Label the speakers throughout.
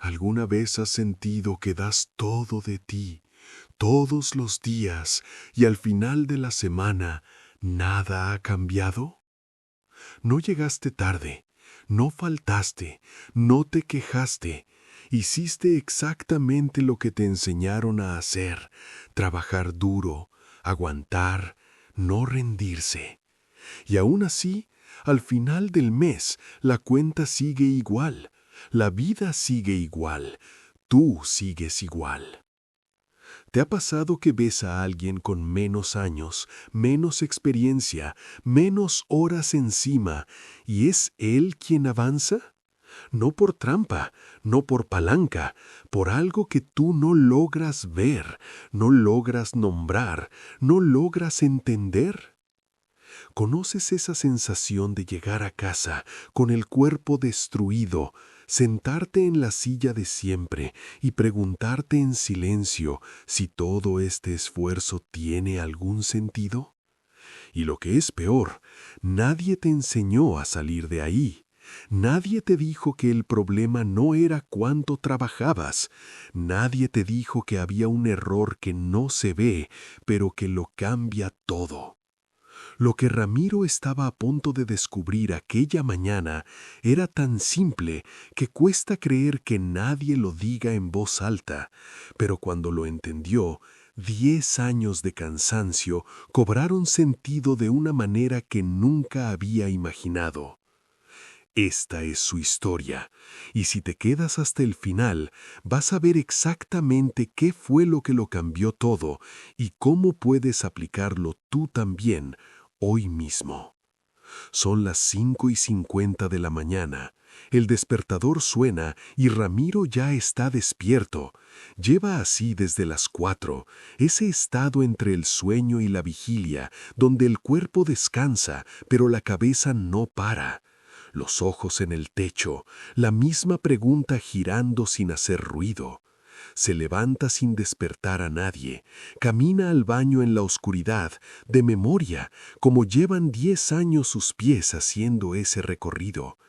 Speaker 1: ¿Alguna vez has sentido que das todo de ti, todos los días, y al final de la semana nada ha cambiado? No llegaste tarde, no faltaste, no te quejaste, hiciste exactamente lo que te enseñaron a hacer, trabajar duro, aguantar, no rendirse. Y aún así, al final del mes, la cuenta sigue igual, la vida sigue igual, tú sigues igual. ¿Te ha pasado que ves a alguien con menos años, menos experiencia, menos horas encima, y es él quien avanza? No por trampa, no por palanca, por algo que tú no logras ver, no logras nombrar, no logras entender. ¿Conoces esa sensación de llegar a casa con el cuerpo destruido, sentarte en la silla de siempre y preguntarte en silencio si todo este esfuerzo tiene algún sentido? Y lo que es peor, nadie te enseñó a salir de ahí. Nadie te dijo que el problema no era cuánto trabajabas. Nadie te dijo que había un error que no se ve, pero que lo cambia todo. Lo que Ramiro estaba a punto de descubrir aquella mañana era tan simple que cuesta creer que nadie lo diga en voz alta, pero cuando lo entendió, 10 años de cansancio cobraron sentido de una manera que nunca había imaginado. Esta es su historia, y si te quedas hasta el final, vas a ver exactamente qué fue lo que lo cambió todo y cómo puedes aplicarlo tú también hoy mismo. Son las 5:50 de la mañana. El despertador suena y Ramiro ya está despierto. Lleva así desde las 4, ese estado entre el sueño y la vigilia, donde el cuerpo descansa, pero la cabeza no para. Los ojos en el techo, la misma pregunta girando sin hacer ruido. Se levanta sin despertar a nadie, camina al baño en la oscuridad, de memoria, como llevan 10 años sus pies haciendo ese recorrido.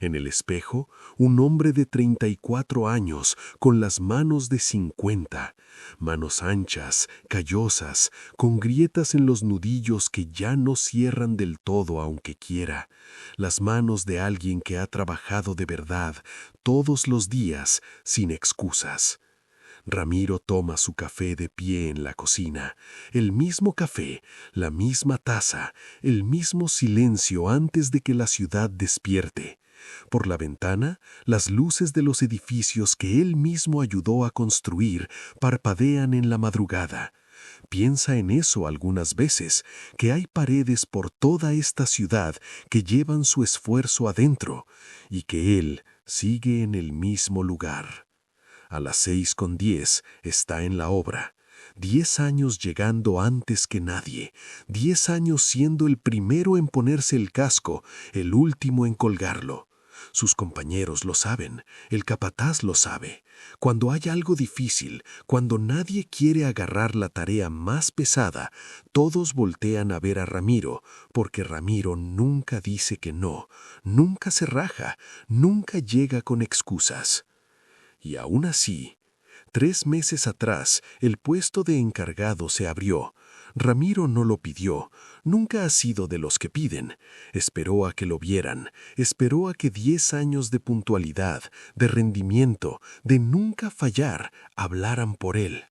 Speaker 1: En el espejo, un hombre de 34 años, con las manos de 50, manos anchas, callosas, con grietas en los nudillos que ya no cierran del todo aunque quiera, las manos de alguien que ha trabajado de verdad todos los días sin excusas. Ramiro toma su café de pie en la cocina, el mismo café, la misma taza, el mismo silencio antes de que la ciudad despierte. Por la ventana, las luces de los edificios que él mismo ayudó a construir parpadean en la madrugada. Piensa en eso algunas veces, que hay paredes por toda esta ciudad que llevan su esfuerzo adentro y que él sigue en el mismo lugar. A las 6:10 está en la obra. 10 años llegando antes que nadie. 10 años siendo el primero en ponerse el casco, el último en colgarlo. Sus compañeros lo saben, el capataz lo sabe. Cuando hay algo difícil, cuando nadie quiere agarrar la tarea más pesada, todos voltean a ver a Ramiro, porque Ramiro nunca dice que no, nunca se raja, nunca llega con excusas. Y aún así, 3 meses atrás, el puesto de encargado se abrió. Ramiro no lo pidió, nunca ha sido de los que piden. Esperó a que lo vieran, esperó a que 10 años de puntualidad, de rendimiento, de nunca fallar, hablaran por él.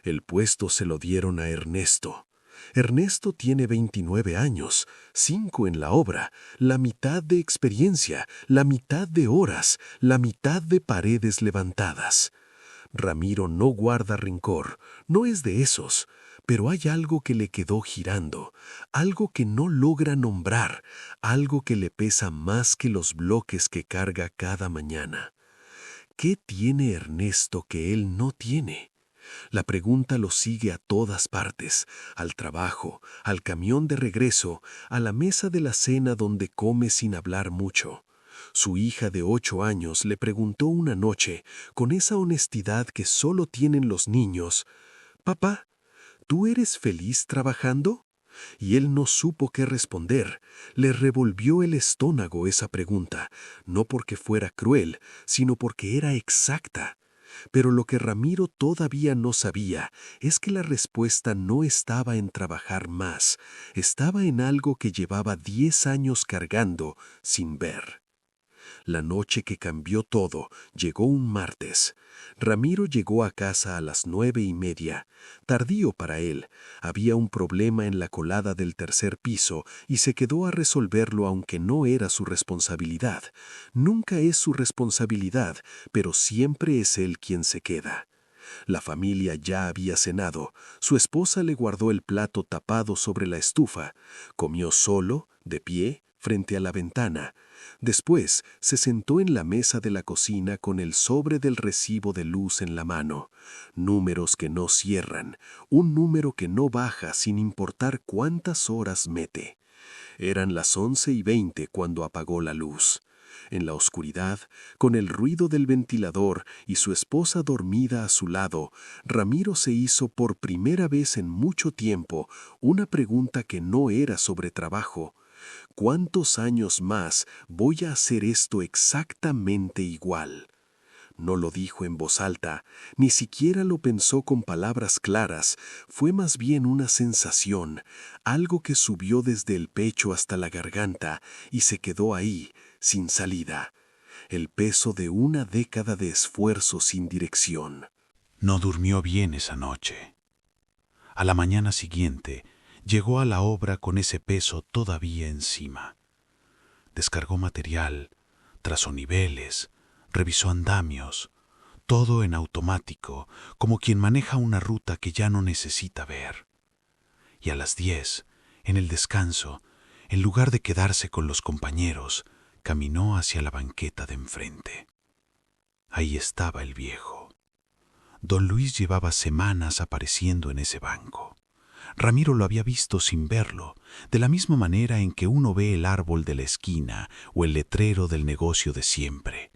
Speaker 1: El puesto se lo dieron a Ernesto. Ernesto tiene 29 años, 5 en la obra, la mitad de experiencia, la mitad de horas, la mitad de paredes levantadas. Ramiro no guarda rencor, no es de esos, pero hay algo que le quedó girando, algo que no logra nombrar, algo que le pesa más que los bloques que carga cada mañana. ¿Qué tiene Ernesto que él no tiene? La pregunta lo sigue a todas partes, al trabajo, al camión de regreso, a la mesa de la cena donde come sin hablar mucho. Su hija de 8 años le preguntó una noche, con esa honestidad que solo tienen los niños, «Papá, ¿tú eres feliz trabajando?» y él no supo qué responder. Le revolvió el estómago esa pregunta, no porque fuera cruel, sino porque era exacta. Pero lo que Ramiro todavía no sabía es que la respuesta no estaba en trabajar más, estaba en algo que llevaba 10 años cargando sin ver. La noche que cambió todo llegó un martes. Ramiro llegó a casa a las 9:30. Tardío para él. Había un problema en la colada del tercer piso y se quedó a resolverlo aunque no era su responsabilidad. Nunca es su responsabilidad, pero siempre es él quien se queda. La familia ya había cenado. Su esposa le guardó el plato tapado sobre la estufa. Comió solo, de pie, frente a la ventana. Después se sentó en la mesa de la cocina con el sobre del recibo de luz en la mano. Números que no cierran, un número que no baja sin importar cuántas horas mete. Eran las 11:20 cuando apagó la luz. En la oscuridad, con el ruido del ventilador y su esposa dormida a su lado, Ramiro se hizo por primera vez en mucho tiempo una pregunta que no era sobre trabajo. ¿Cuántos años más voy a hacer esto exactamente igual? No lo dijo en voz alta, ni siquiera lo pensó con palabras claras, fue más bien una sensación, algo que subió desde el pecho hasta la garganta y se quedó ahí, sin salida. El peso de una década de esfuerzo sin dirección.
Speaker 2: No durmió bien esa noche. A la mañana siguiente, llegó a la obra con ese peso todavía encima. Descargó material, trazó niveles, revisó andamios, todo en automático, como quien maneja una ruta que ya no necesita ver. Y a las 10, en el descanso, en lugar de quedarse con los compañeros, caminó hacia la banqueta de enfrente. Ahí estaba el viejo. Don Luis llevaba semanas apareciendo en ese banco. Ramiro lo había visto sin verlo, de la misma manera en que uno ve el árbol de la esquina o el letrero del negocio de siempre.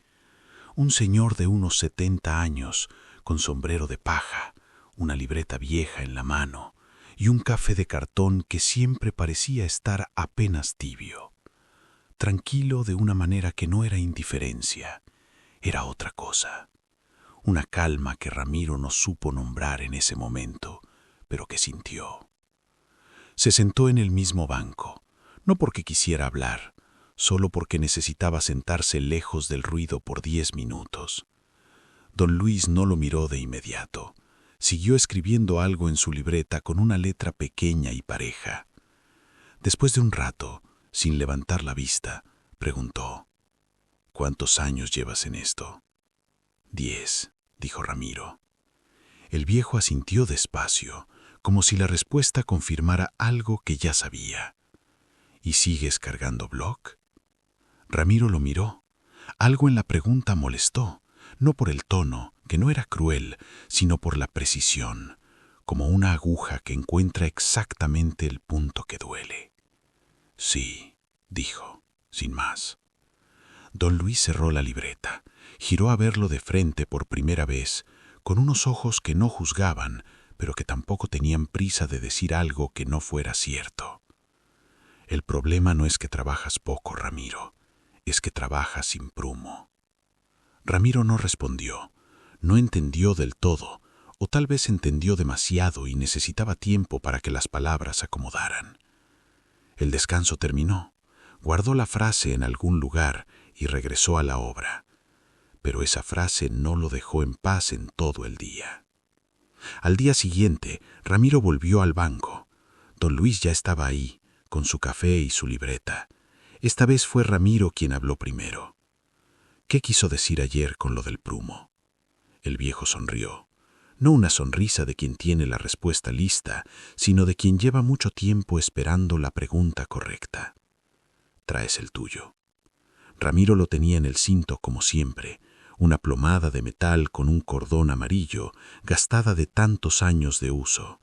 Speaker 2: Un señor de unos 70 años, con sombrero de paja, una libreta vieja en la mano y un café de cartón que siempre parecía estar apenas tibio. Tranquilo de una manera que no era indiferencia, era otra cosa. Una calma que Ramiro no supo nombrar en ese momento, pero que sintió. Se sentó en el mismo banco, no porque quisiera hablar, solo porque necesitaba sentarse lejos del ruido por 10 minutos. Don Luis no lo miró de inmediato. Siguió escribiendo algo en su libreta con una letra pequeña y pareja. Después de un rato, sin levantar la vista, preguntó: ¿Cuántos años llevas en esto? 10, dijo Ramiro. El viejo asintió despacio, como si la respuesta confirmara algo que ya sabía. ¿Y sigues cargando bloc? Ramiro lo miró. Algo en la pregunta molestó, no por el tono, que no era cruel, sino por la precisión, como una aguja que encuentra exactamente el punto que duele. Sí, dijo, sin más. Don Luis cerró la libreta, giró a verlo de frente por primera vez, con unos ojos que no juzgaban, pero que tampoco tenían prisa de decir algo que no fuera cierto. El problema no es que trabajas poco, Ramiro, es que trabajas sin prumo. Ramiro no respondió, no entendió del todo, o tal vez entendió demasiado y necesitaba tiempo para que las palabras se acomodaran. El descanso terminó, guardó la frase en algún lugar y regresó a la obra. Pero esa frase no lo dejó en paz en todo el día. Al día siguiente, Ramiro volvió al banco. Don Luis ya estaba ahí, con su café y su libreta. Esta vez fue Ramiro quien habló primero. ¿Qué quiso decir ayer con lo del prumo? El viejo sonrió. No una sonrisa de quien tiene la respuesta lista, sino de quien lleva mucho tiempo esperando la pregunta correcta. Traes el tuyo. Ramiro lo tenía en el cinto como siempre, una plomada de metal con un cordón amarillo, gastada de tantos años de uso.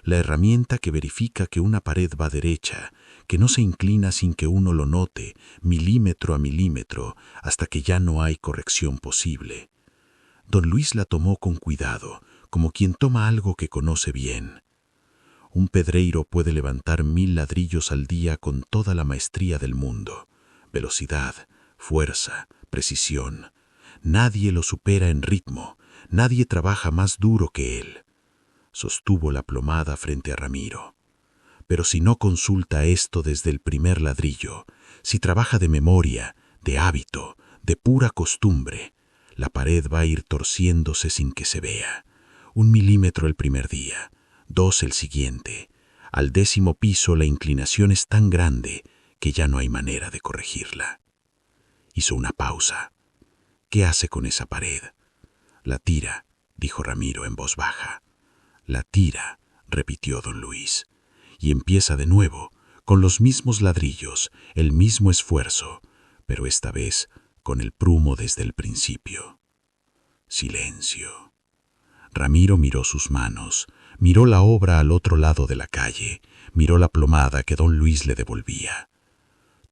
Speaker 2: La herramienta que verifica que una pared va derecha, que no se inclina sin que uno lo note, milímetro a milímetro, hasta que ya no hay corrección posible. Don Luis la tomó con cuidado, como quien toma algo que conoce bien. Un pedreiro puede levantar 1000 ladrillos al día con toda la maestría del mundo. Velocidad, fuerza, precisión. Nadie lo supera en ritmo, nadie trabaja más duro que él. Sostuvo la plomada frente a Ramiro. Pero si no consulta esto desde el primer ladrillo, si trabaja de memoria, de hábito, de pura costumbre, la pared va a ir torciéndose sin que se vea. 1 milímetro el primer día, 2 el siguiente. Al 10º piso la inclinación es tan grande que ya no hay manera de corregirla. Hizo una pausa. ¿Qué hace con esa pared? La tira, dijo Ramiro en voz baja. La tira, repitió don Luis, y empieza de nuevo, con los mismos ladrillos, el mismo esfuerzo, pero esta vez con el prumo desde el principio. Silencio. Ramiro miró sus manos, miró la obra al otro lado de la calle, miró la plomada que don Luis le devolvía.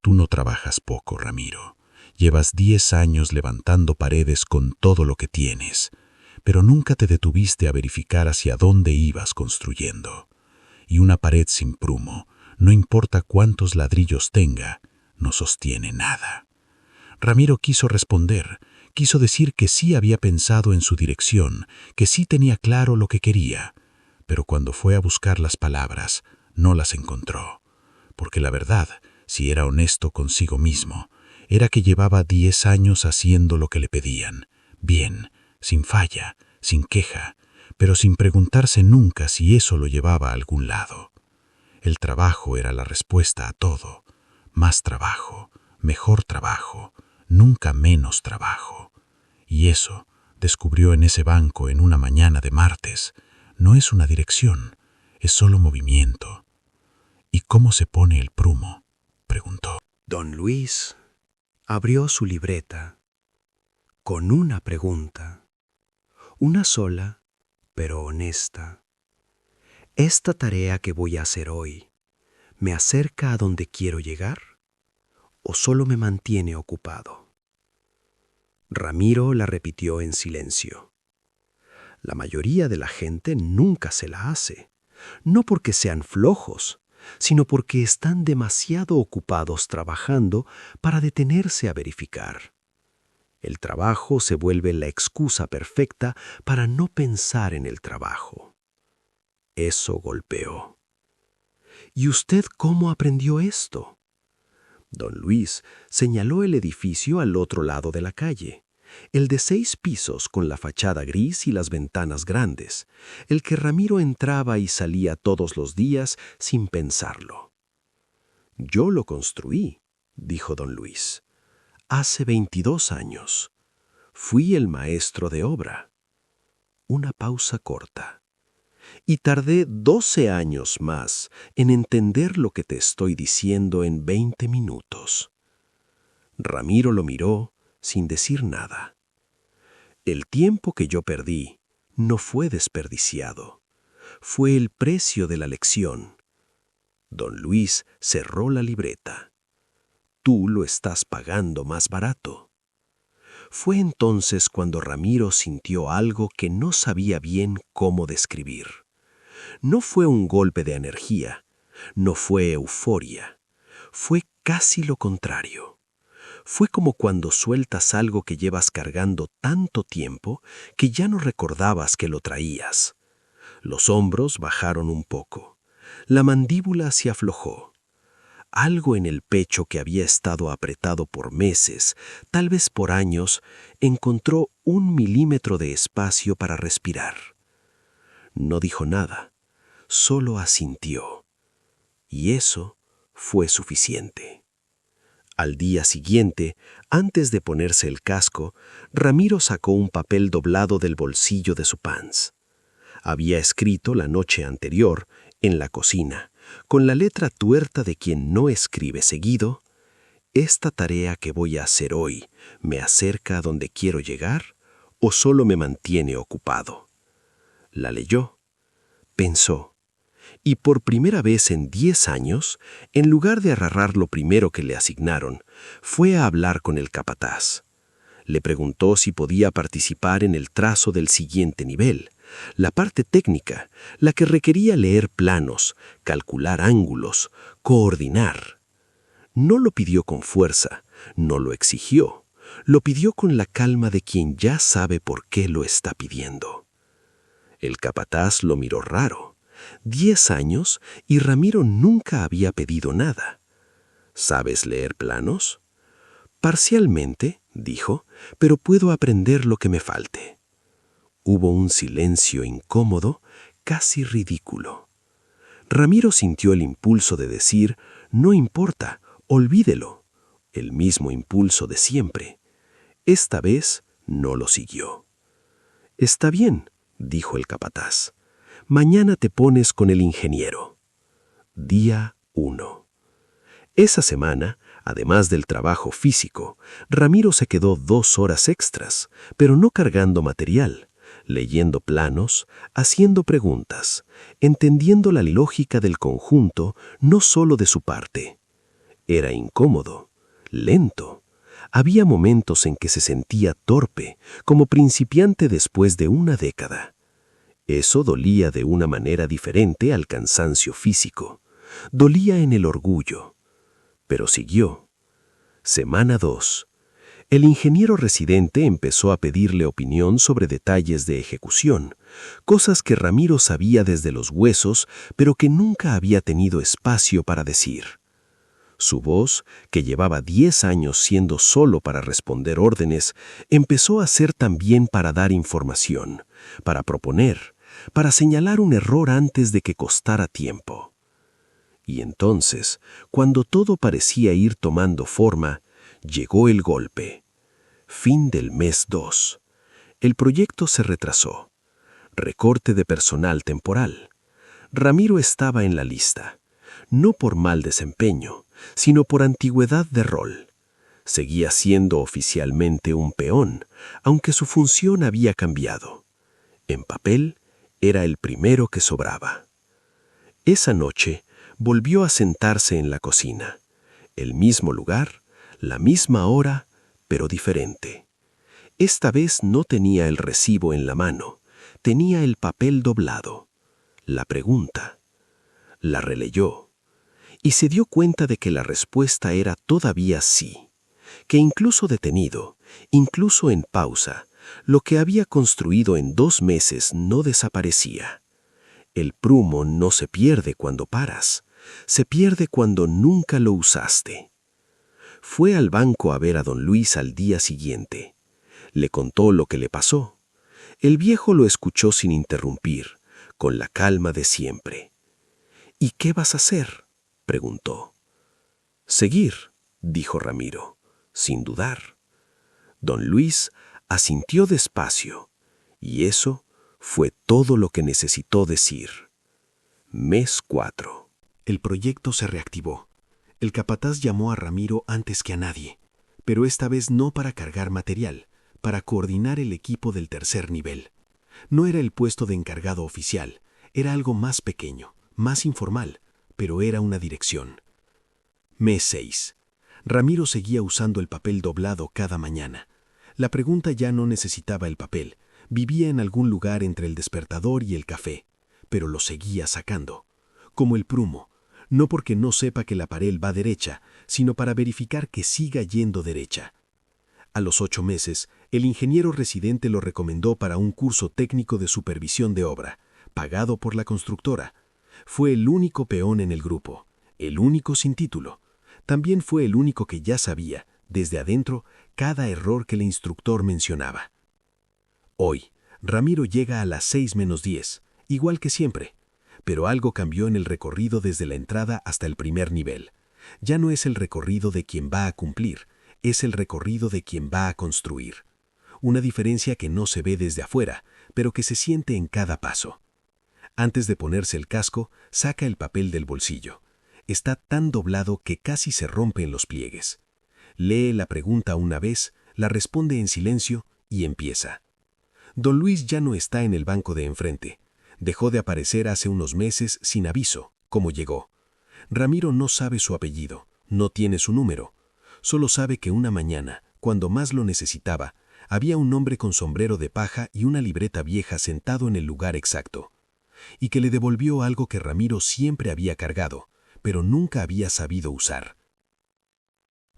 Speaker 2: Tú no trabajas poco, Ramiro. Llevas 10 años levantando paredes con todo lo que tienes, pero nunca te detuviste a verificar hacia dónde ibas construyendo. Y una pared sin prumo, no importa cuántos ladrillos tenga, no sostiene nada. Ramiro quiso responder, quiso decir que sí había pensado en su dirección, que sí tenía claro lo que quería, pero cuando fue a buscar las palabras, no las encontró, porque la verdad, si era honesto consigo mismo, era que llevaba 10 años haciendo lo que le pedían, bien, sin falla, sin queja, pero sin preguntarse nunca si eso lo llevaba a algún lado. El trabajo era la respuesta a todo. Más trabajo, mejor trabajo, nunca menos trabajo. Y eso, descubrió en ese banco en una mañana de martes, no es una dirección, es solo movimiento. ¿Y cómo se pone el prumo?, preguntó.
Speaker 3: Don Luis abrió su libreta con una pregunta, una sola, pero honesta. ¿Esta tarea que voy a hacer hoy me acerca a donde quiero llegar o solo me mantiene ocupado? Ramiro la repitió en silencio. La mayoría de la gente nunca se la hace, no porque sean flojos, sino porque están demasiado ocupados trabajando para detenerse a verificar. El trabajo se vuelve la excusa perfecta para no pensar en el trabajo. Eso golpeó. ¿Y usted cómo aprendió esto? Don Luis señaló el edificio al otro lado de la calle, el de 6 pisos con la fachada gris y las ventanas grandes, el que Ramiro entraba y salía todos los días sin pensarlo. Yo lo construí, dijo don Luis, hace 22 años. Fui el maestro de obra. Una pausa corta. Y tardé 12 años más en entender lo que te estoy diciendo en 20 minutos. Ramiro lo miró sin decir nada. El tiempo que yo perdí no fue desperdiciado. Fue el precio de la lección. Don Luis cerró la libreta. Tú lo estás pagando más barato. Fue entonces cuando Ramiro sintió algo que no sabía bien cómo describir. No fue un golpe de energía, no fue euforia, fue casi lo contrario. Fue como cuando sueltas algo que llevas cargando tanto tiempo que ya no recordabas que lo traías. Los hombros bajaron un poco, la mandíbula se aflojó. Algo en el pecho que había estado apretado por meses, tal vez por años, encontró 1 milímetro de espacio para respirar. No dijo nada, solo asintió. Y eso fue suficiente. Al día siguiente, antes de ponerse el casco, Ramiro sacó un papel doblado del bolsillo de su pants. Había escrito la noche anterior, en la cocina, con la letra tuerta de quien no escribe seguido: ¿esta tarea que voy a hacer hoy me acerca a donde quiero llegar o solo me mantiene ocupado? La leyó, pensó, y por primera vez en 10 años, en lugar de agarrar lo primero que le asignaron, fue a hablar con el capataz. Le preguntó si podía participar en el trazo del siguiente nivel, la parte técnica, la que requería leer planos, calcular ángulos, coordinar. No lo pidió con fuerza, no lo exigió, lo pidió con la calma de quien ya sabe por qué lo está pidiendo. El capataz lo miró raro. 10 años y Ramiro nunca había pedido nada. ¿Sabes leer planos? Parcialmente, dijo, pero puedo aprender lo que me falte. Hubo un silencio incómodo, casi ridículo. Ramiro sintió el impulso de decir, no importa, olvídelo. El mismo impulso de siempre. Esta vez no lo siguió. Está bien, dijo el capataz. Mañana te pones con el ingeniero. Día 1. Esa semana, además del trabajo físico, Ramiro se quedó 2 horas extras, pero no cargando material, leyendo planos, haciendo preguntas, entendiendo la lógica del conjunto, no solo de su parte. Era incómodo, lento. Había momentos en que se sentía torpe, como principiante después de una década. Eso dolía de una manera diferente al cansancio físico. Dolía en el orgullo. Pero siguió. Semana 2. El ingeniero residente empezó a pedirle opinión sobre detalles de ejecución, cosas que Ramiro sabía desde los huesos, pero que nunca había tenido espacio para decir. Su voz, que llevaba 10 años siendo solo para responder órdenes, empezó a ser también para dar información, para proponer, para señalar un error antes de que costara tiempo. Y entonces, cuando todo parecía ir tomando forma, llegó el golpe. Fin del mes 2. El proyecto se retrasó. Recorte de personal temporal. Ramiro estaba en la lista, no por mal desempeño, sino por antigüedad de rol. Seguía siendo oficialmente un peón, aunque su función había cambiado. En papel, era el primero que sobraba. Esa noche, volvió a sentarse en la cocina. El mismo lugar, la misma hora, pero diferente. Esta vez no tenía el recibo en la mano, tenía el papel doblado. La pregunta. La releyó. Y se dio cuenta de que la respuesta era todavía sí, que incluso detenido, incluso en pausa, lo que había construido en 2 meses no desaparecía. El prumo no se pierde cuando paras, se pierde cuando nunca lo usaste. Fue al banco a ver a don Luis al día siguiente. Le contó lo que le pasó. El viejo lo escuchó sin interrumpir, con la calma de siempre. ¿Y qué vas a hacer?, preguntó. Seguir, dijo Ramiro, sin dudar. Don Luis asintió despacio, y eso fue todo lo que necesitó decir. Mes 4.
Speaker 4: El proyecto se reactivó. El capataz llamó a Ramiro antes que a nadie, pero esta vez no para cargar material, para coordinar el equipo del tercer nivel. No era el puesto de encargado oficial, era algo más pequeño, más informal, pero era una dirección. Mes 6. Ramiro seguía usando el papel doblado cada mañana. La pregunta ya no necesitaba el papel, vivía en algún lugar entre el despertador y el café, pero lo seguía sacando. Como el prumo, no porque no sepa que la pared va derecha, sino para verificar que siga yendo derecha. A los 8 meses, el ingeniero residente lo recomendó para un curso técnico de supervisión de obra, pagado por la constructora. Fue el único peón en el grupo, el único sin título. También fue el único que ya sabía, desde adentro, cada error que el instructor mencionaba. Hoy, Ramiro llega a las 6:10, igual que siempre, pero algo cambió en el recorrido desde la entrada hasta el primer nivel. Ya no es el recorrido de quien va a cumplir, es el recorrido de quien va a construir. Una diferencia que no se ve desde afuera, pero que se siente en cada paso. Antes de ponerse el casco, saca el papel del bolsillo. Está tan doblado que casi se rompe en los pliegues. Lee la pregunta una vez, la responde en silencio y empieza. Don Luis ya no está en el banco de enfrente. Dejó de aparecer hace unos meses sin aviso, como llegó. Ramiro no sabe su apellido, no tiene su número. Solo sabe que una mañana, cuando más lo necesitaba, Había un hombre con sombrero de paja y una libreta vieja sentado en el lugar exacto, y que le devolvió algo que Ramiro siempre había cargado, pero nunca había sabido usar.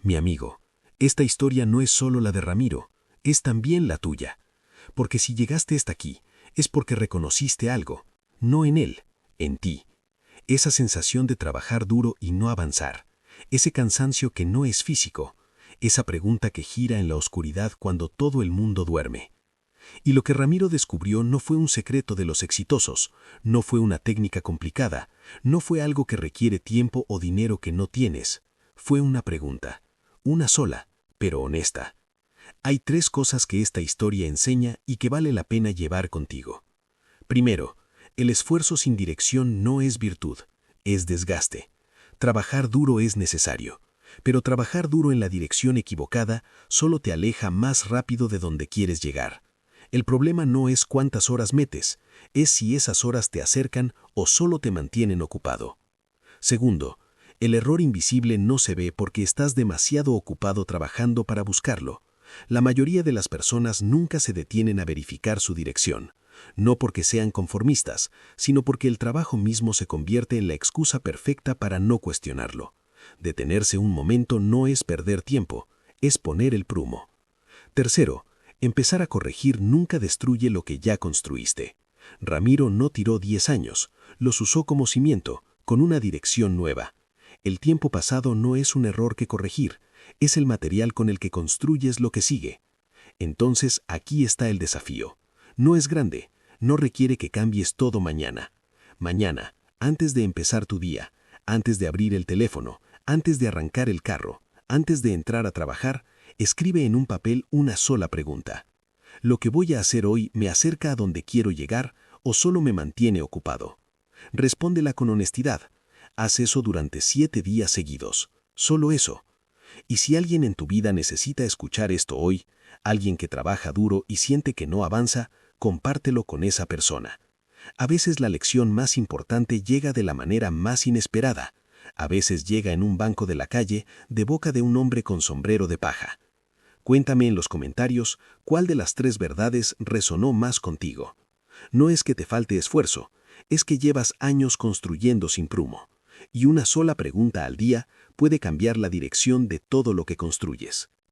Speaker 4: Mi amigo, esta historia no es solo la de Ramiro, es también la tuya, porque si llegaste hasta aquí, es porque reconociste algo, no en él, en ti. Esa sensación de trabajar duro y no avanzar, ese cansancio que no es físico, esa pregunta que gira en la oscuridad cuando todo el mundo duerme. Y lo que Ramiro descubrió no fue un secreto de los exitosos, no fue una técnica complicada, no fue algo que requiere tiempo o dinero que no tienes. Fue una pregunta, una sola, pero honesta. Hay 3 cosas que esta historia enseña y que vale la pena llevar contigo. Primero, el esfuerzo sin dirección no es virtud, es desgaste. Trabajar duro es necesario, pero trabajar duro en la dirección equivocada solo te aleja más rápido de donde quieres llegar. El problema no es cuántas horas metes, es si esas horas te acercan o solo te mantienen ocupado. Segundo, el error invisible no se ve porque estás demasiado ocupado trabajando para buscarlo. La mayoría de las personas nunca se detienen a verificar su dirección, no porque sean conformistas, sino porque el trabajo mismo se convierte en la excusa perfecta para no cuestionarlo. Detenerse un momento no es perder tiempo, es poner el prumo. Tercero, empezar a corregir nunca destruye lo que ya construiste. Ramiro no tiró 10 años, los usó como cimiento, con una dirección nueva. El tiempo pasado no es un error que corregir, es el material con el que construyes lo que sigue. Entonces aquí está el desafío. No es grande, no requiere que cambies todo mañana. Mañana, antes de empezar tu día, antes de abrir el teléfono, antes de arrancar el carro, antes de entrar a trabajar, escribe en un papel una sola pregunta. ¿Lo que voy a hacer hoy me acerca a donde quiero llegar o solo me mantiene ocupado? Respóndela con honestidad. Haz eso durante 7 días seguidos. Solo eso. Y si alguien en tu vida necesita escuchar esto hoy, alguien que trabaja duro y siente que no avanza, compártelo con esa persona. A veces la lección más importante llega de la manera más inesperada. A veces llega en un banco de la calle, de boca de un hombre con sombrero de paja. Cuéntame en los comentarios cuál de las 3 verdades resonó más contigo. No es que te falte esfuerzo, es que llevas años construyendo sin prumo. Y una sola pregunta al día puede cambiar la dirección de todo lo que construyes.